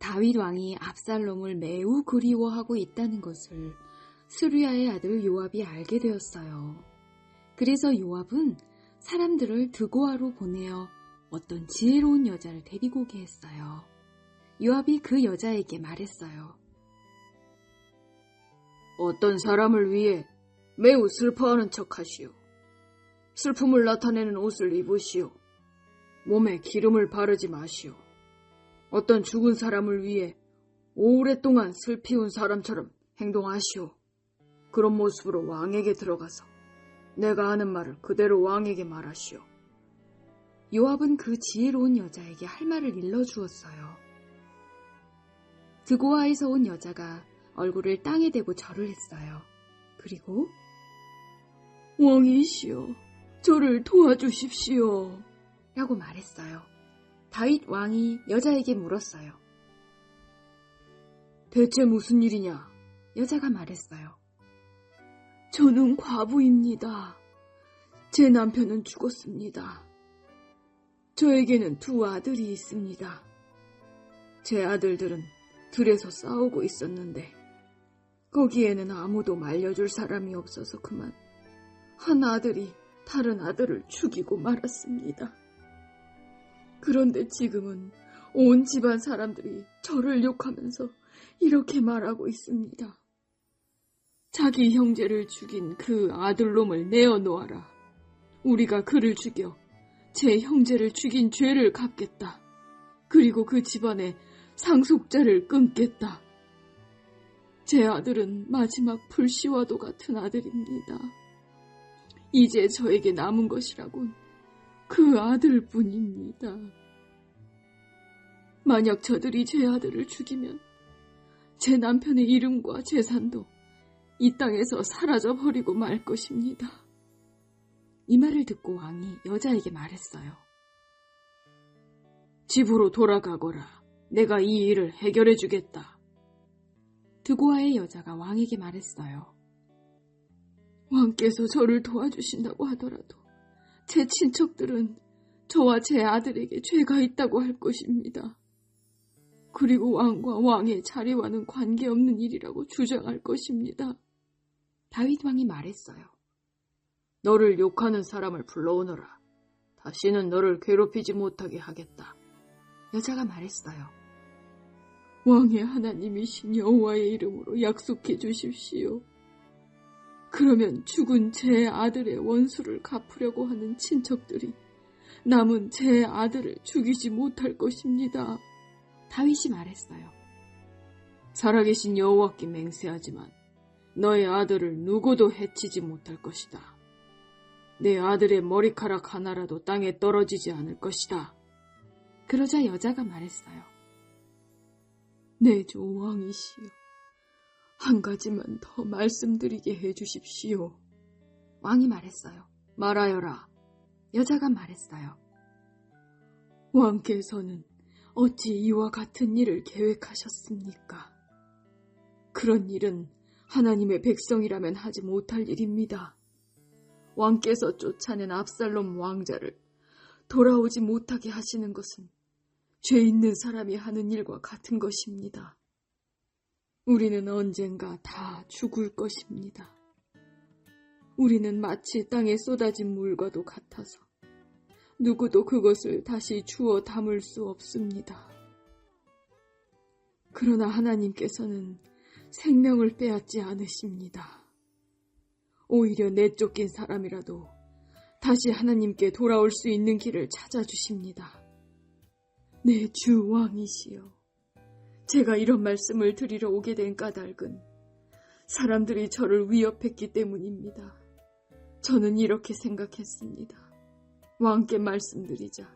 다윗 왕이 압살롬을 매우 그리워하고 있다는 것을 스루야의 아들 요압이 알게 되었어요. 그래서 요압은 사람들을 드고아로 보내어 어떤 지혜로운 여자를 데리고 오게 했어요. 요압이 그 여자에게 말했어요. 어떤 사람을 위해 매우 슬퍼하는 척하시오. 슬픔을 나타내는 옷을 입으시오. 몸에 기름을 바르지 마시오. 어떤 죽은 사람을 위해 오랫동안 슬피운 사람처럼 행동하시오. 그런 모습으로 왕에게 들어가서 내가 하는 말을 그대로 왕에게 말하시오. 요압은 그 지혜로운 여자에게 할 말을 일러주었어요. 드고아에서 온 여자가 얼굴을 땅에 대고 절을 했어요. 그리고 왕이시여, 저를 도와주십시오 라고 말했어요. 다윗 왕이 여자에게 물었어요. 대체 무슨 일이냐? 여자가 말했어요. 저는 과부입니다. 제 남편은 죽었습니다. 저에게는 두 아들이 있습니다. 제 아들들은 들에서 싸우고 있었는데 거기에는 아무도 말려줄 사람이 없어서 그만 한 아들이 다른 아들을 죽이고 말았습니다. 그런데 지금은 온 집안 사람들이 저를 욕하면서 이렇게 말하고 있습니다. 자기 형제를 죽인 그 아들놈을 내어놓아라. 우리가 그를 죽여 제 형제를 죽인 죄를 갚겠다. 그리고 그 집안의 상속자를 끊겠다. 제 아들은 마지막 불씨와도 같은 아들입니다. 이제 저에게 남은 것이라곤 그 아들뿐입니다. 만약 저들이 제 아들을 죽이면 제 남편의 이름과 재산도 이 땅에서 사라져버리고 말 것입니다. 이 말을 듣고 왕이 여자에게 말했어요. 집으로 돌아가거라. 내가 이 일을 해결해 주겠다. 드고아의 여자가 왕에게 말했어요. 왕께서 저를 도와주신다고 하더라도 제 친척들은 저와 제 아들에게 죄가 있다고 할 것입니다. 그리고 왕과 왕의 자리와는 관계없는 일이라고 주장할 것입니다. 다윗 왕이 말했어요. 너를 욕하는 사람을 불러오너라. 다시는 너를 괴롭히지 못하게 하겠다. 여자가 말했어요. 왕의 하나님이신 여호와의 이름으로 약속해 주십시오. 그러면 죽은 제 아들의 원수를 갚으려고 하는 친척들이 남은 제 아들을 죽이지 못할 것입니다. 다윗이 말했어요. 살아계신 여호와께 맹세하지만 너의 아들을 누구도 해치지 못할 것이다. 내 아들의 머리카락 하나라도 땅에 떨어지지 않을 것이다. 그러자 여자가 말했어요. 내 주 왕이시여, 한 가지만 더 말씀드리게 해주십시오. 왕이 말했어요. 말하여라. 여자가 말했어요. 왕께서는 어찌 이와 같은 일을 계획하셨습니까? 그런 일은 하나님의 백성이라면 하지 못할 일입니다. 왕께서 쫓아낸 압살롬 왕자를 돌아오지 못하게 하시는 것은 죄 있는 사람이 하는 일과 같은 것입니다. 우리는 언젠가 다 죽을 것입니다. 우리는 마치 땅에 쏟아진 물과도 같아서 누구도 그것을 다시 주워 담을 수 없습니다. 그러나 하나님께서는 생명을 빼앗지 않으십니다. 오히려 내쫓긴 사람이라도 다시 하나님께 돌아올 수 있는 길을 찾아주십니다. 내 주 왕이시여, 제가 이런 말씀을 드리러 오게 된 까닭은 사람들이 저를 위협했기 때문입니다. 저는 이렇게 생각했습니다. 왕께 말씀드리자.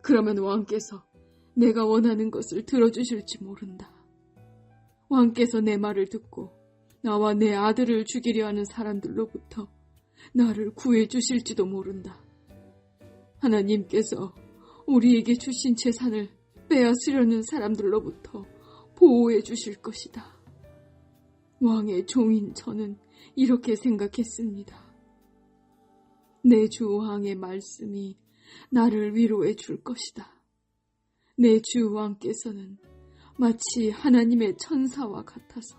그러면 왕께서 내가 원하는 것을 들어주실지 모른다. 왕께서 내 말을 듣고 나와 내 아들을 죽이려 하는 사람들로부터 나를 구해주실지도 모른다. 하나님께서 우리에게 주신 재산을 빼앗으려는 사람들로부터 보호해 주실 것이다. 왕의 종인 저는 이렇게 생각했습니다. 내 주 왕의 말씀이 나를 위로해 줄 것이다. 내 주 왕께서는 마치 하나님의 천사와 같아서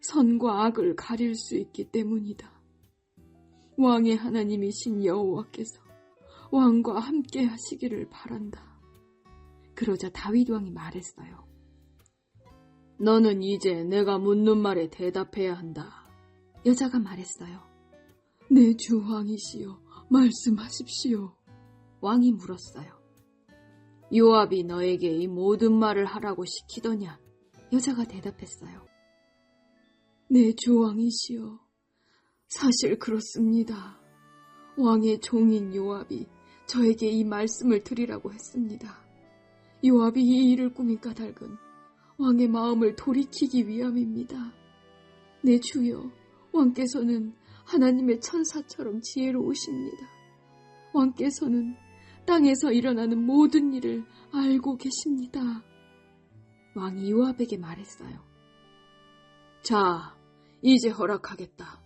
선과 악을 가릴 수 있기 때문이다. 왕의 하나님이신 여호와께서 왕과 함께 하시기를 바란다. 그러자 다윗 왕이 말했어요. 너는 이제 내가 묻는 말에 대답해야 한다. 여자가 말했어요. 내 주 왕이시여, 말씀하십시오. 왕이 물었어요. 요압이 너에게 이 모든 말을 하라고 시키더냐? 여자가 대답했어요. 내 주 왕이시여, 사실 그렇습니다. 왕의 종인 요압이 저에게 이 말씀을 드리라고 했습니다. 요압이 이 일을 꾸민 까닭은 왕의 마음을 돌이키기 위함입니다. 내 주여, 왕께서는 하나님의 천사처럼 지혜로우십니다. 왕께서는 땅에서 일어나는 모든 일을 알고 계십니다. 왕이 요압에게 말했어요. 자, 이제 허락하겠다.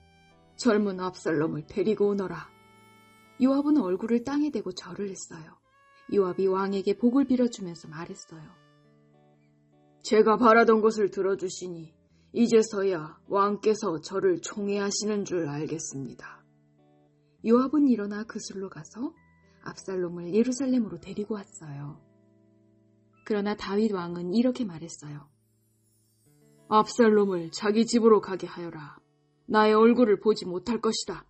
젊은 압살롬을 데리고 오너라. 요압은 얼굴을 땅에 대고 절을 했어요. 요압이 왕에게 복을 빌어주면서 말했어요. 제가 바라던 것을 들어주시니 이제서야 왕께서 저를 총애하시는 줄 알겠습니다. 요압은 일어나 그술로 가서 압살롬을 예루살렘으로 데리고 왔어요. 그러나 다윗 왕은 이렇게 말했어요. 압살롬을 자기 집으로 가게 하여라. 나의 얼굴을 보지 못할 것이다.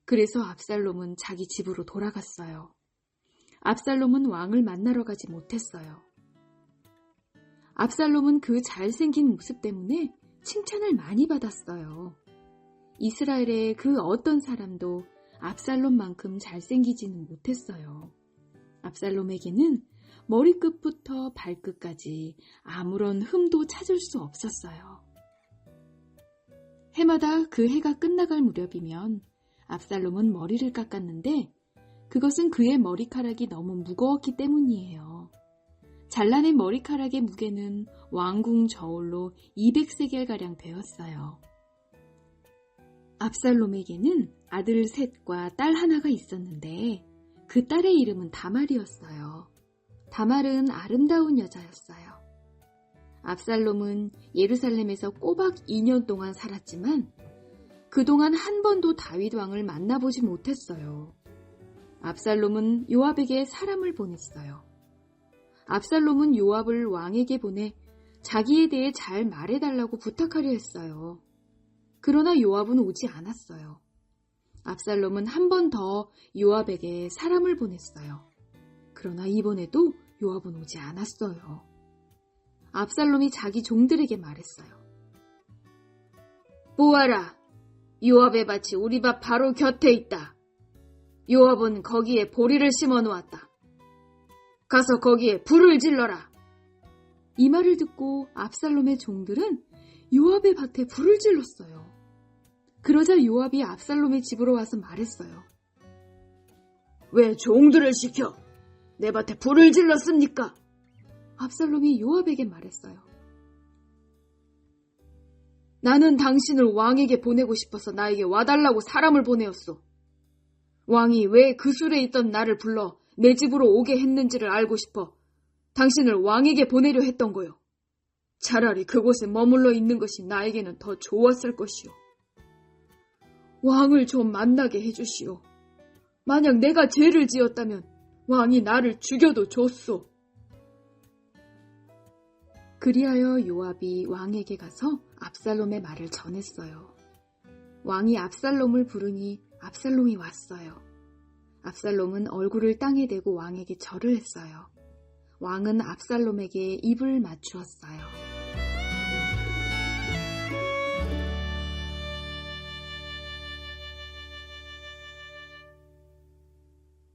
그래서 압살롬은 자기 집으로 돌아갔어요. 압살롬은 왕을 만나러 가지 못했어요. 압살롬은 그 잘생긴 모습 때문에 칭찬을 많이 받았어요. 이스라엘의 그 어떤 사람도 압살롬만큼 잘생기지는 못했어요. 압살롬에게는 머리끝부터 발끝까지 아무런 흠도 찾을 수 없었어요. 해마다 그 해가 끝나갈 무렵이면 압살롬은 머리를 깎았는데 그것은 그의 머리카락이 너무 무거웠기 때문이에요. 잘라낸 머리카락의 무게는 왕궁 저울로 200세겔가량 되었어요. 압살롬에게는 아들 셋과 딸 하나가 있었는데 그 딸의 이름은 다말이었어요. 다말은 아름다운 여자였어요. 압살롬은 예루살렘에서 꼬박 2년 동안 살았지만 그동안 한 번도 다윗 왕을 만나보지 못했어요. 압살롬은 요압에게 사람을 보냈어요. 압살롬은 요압을 왕에게 보내 자기에 대해 잘 말해달라고 부탁하려 했어요. 그러나 요압은 오지 않았어요. 압살롬은 한 번 더 요압에게 사람을 보냈어요. 그러나 이번에도 요압은 오지 않았어요. 압살롬이 자기 종들에게 말했어요. 보아라, 요압의 밭이 우리 밭 바로 곁에 있다. 요압은 거기에 보리를 심어 놓았다. 가서 거기에 불을 질러라. 이 말을 듣고 압살롬의 종들은 요압의 밭에 불을 질렀어요. 그러자 요압이 압살롬의 집으로 와서 말했어요. 왜 종들을 시켜? 내 밭에 불을 질렀습니까? 압살롬이 요압에게 말했어요. 나는 당신을 왕에게 보내고 싶어서 나에게 와달라고 사람을 보내었소. 왕이 왜 그술에 있던 나를 불러 내 집으로 오게 했는지를 알고 싶어 당신을 왕에게 보내려 했던 거요. 차라리 그곳에 머물러 있는 것이 나에게는 더 좋았을 것이요. 왕을 좀 만나게 해주시오. 만약 내가 죄를 지었다면 왕이 나를 죽여도 좋소. 그리하여 요압이 왕에게 가서 압살롬의 말을 전했어요. 왕이 압살롬을 부르니 압살롬이 왔어요. 압살롬은 얼굴을 땅에 대고 왕에게 절을 했어요. 왕은 압살롬에게 입을 맞추었어요.